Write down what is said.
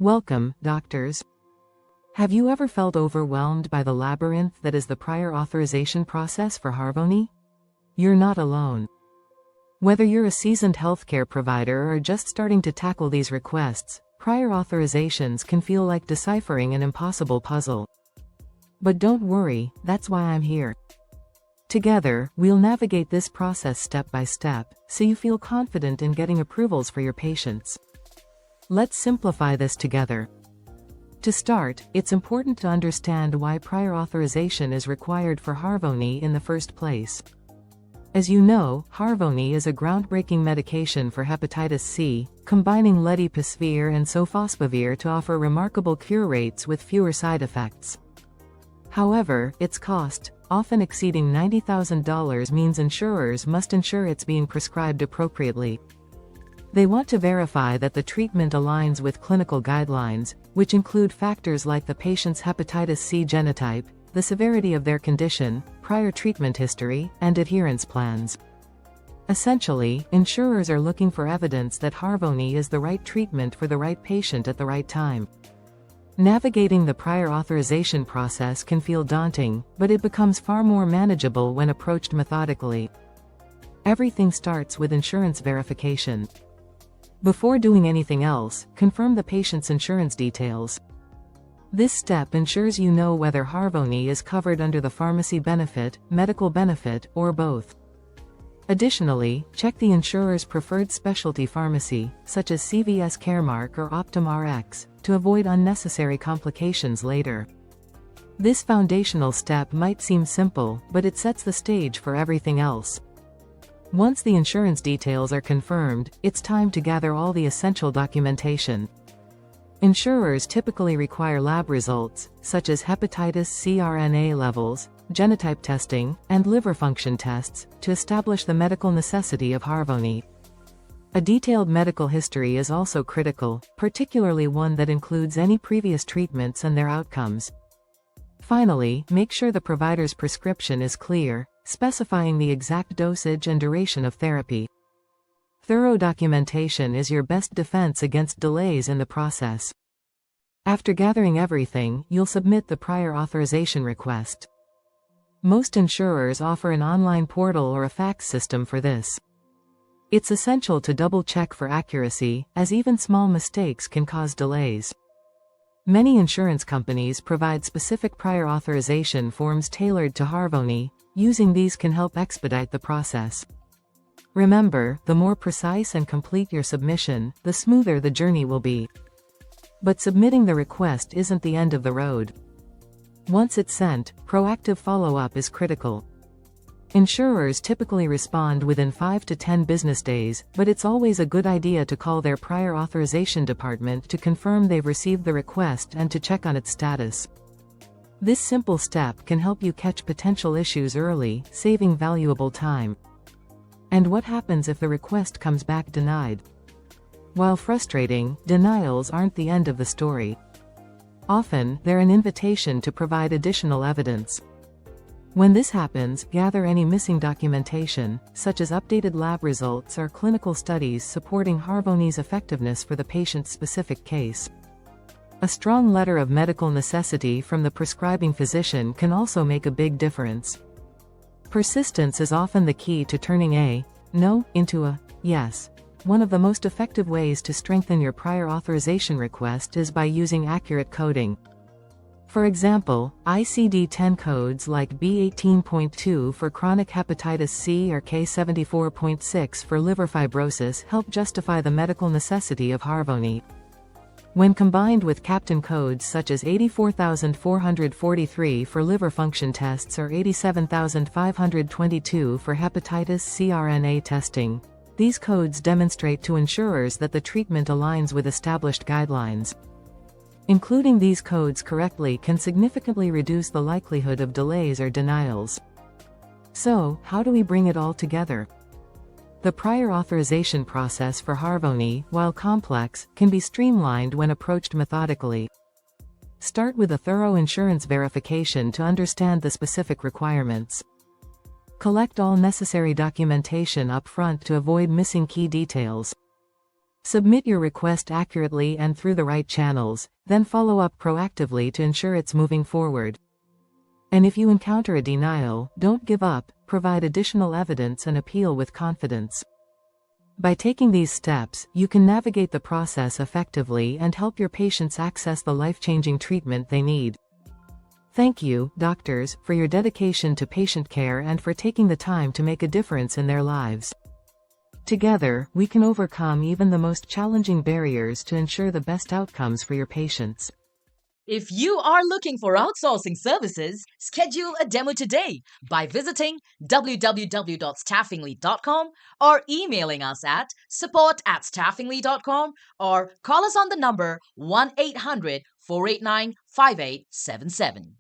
Welcome, doctors. Have you ever felt overwhelmed by the labyrinth that is the prior authorization process for Harvoni? You're not alone. Whether you're a seasoned healthcare provider or just starting to tackle these requests, prior authorizations can feel like deciphering an impossible puzzle. But don't worry, that's why I'm here. Together, we'll navigate this process step by step, so you feel confident in getting approvals for your patients. Let's simplify this together. To start, it's important to understand why prior authorization is required for Harvoni in the first place. As you know, Harvoni is a groundbreaking medication for hepatitis C, combining 𝗪𝗚𝗔𝗄 and 𝗪𝗠𝘀𝗵𝗄 to offer remarkable cure rates with fewer side effects. However, its cost, often exceeding $90,000, means insurers must ensure it's being prescribed appropriately. They want to verify that the treatment aligns with clinical guidelines, which include factors like the patient's hepatitis C genotype, the severity of their condition, prior treatment history, and adherence plans. Essentially, insurers are looking for evidence that Harvoni is the right treatment for the right patient at the right time. Navigating the prior authorization process can feel daunting, but it becomes far more manageable when approached methodically. Everything starts with insurance verification. Before doing anything else, confirm the patient's insurance details. This step ensures you know whether Harvoni is covered under the pharmacy benefit, medical benefit, or both. Additionally, check the insurer's preferred specialty pharmacy, such as CVS Caremark or Optum Rx, to avoid unnecessary complications later. This foundational step might seem simple, but it sets the stage for everything else. Once the insurance details are confirmed, it's time to gather all the essential documentation. Insurers typically require lab results, such as hepatitis C RNA levels, genotype testing, and liver function tests, to establish the medical necessity of Harvoni. A detailed medical history is also critical, particularly one that includes any previous treatments and their outcomes. Finally, make sure the provider's prescription is clear, specifying the exact dosage and duration of therapy. Thorough documentation is your best defense against delays in the process. After gathering everything, you'll submit the prior authorization request. Most insurers offer an online portal or a fax system for this. It's essential to double-check for accuracy, as even small mistakes can cause delays. Many insurance companies provide specific prior authorization forms tailored to Harvoni. Using these can help expedite the process. Remember, the more precise and complete your submission, the smoother the journey will be. But submitting the request isn't the end of the road. Once it's sent, proactive follow-up is critical. Insurers typically respond within 5 to 10 business days, but it's always a good idea to call their prior authorization department to confirm they've received the request and to check on its status. This simple step can help you catch potential issues early, saving valuable time. And what happens if the request comes back denied? While frustrating, denials aren't the end of the story. Often, they're an invitation to provide additional evidence. When this happens, gather any missing documentation, such as updated lab results or clinical studies supporting Harvoni's effectiveness for the patient's specific case. A strong letter of medical necessity from the prescribing physician can also make a big difference. Persistence is often the key to turning a no into a yes. One of the most effective ways to strengthen your prior authorization request is by using accurate coding. For example, ICD-10 codes like 𝗪18.2 for chronic hepatitis C or 𝗪74.6 for liver fibrosis help justify the medical necessity of Harvoni. When combined with captain codes such as 84,443 for liver function tests or 87,522 for hepatitis C RNA testing, these codes demonstrate to insurers that the treatment aligns with established guidelines. Including these codes correctly can significantly reduce the likelihood of delays or denials. So, how do we bring it all together? The prior authorization process for Harvoni, while complex, can be streamlined when approached methodically. Start with a thorough insurance verification to understand the specific requirements. Collect all necessary documentation up front to avoid missing key details. Submit your request accurately and through the right channels, then follow up proactively to ensure it's moving forward. And if you encounter a denial, don't give up, provide additional evidence and appeal with confidence. By taking these steps, you can navigate the process effectively and help your patients access the life-changing treatment they need. Thank you, doctors, for your dedication to patient care and for taking the time to make a difference in their lives. Together, we can overcome even the most challenging barriers to ensure the best outcomes for your patients. If you are looking for outsourcing services, schedule a demo today by visiting www.staffingly.com or emailing us at support@staffingly.com or call us on the number 1-800-489-5877.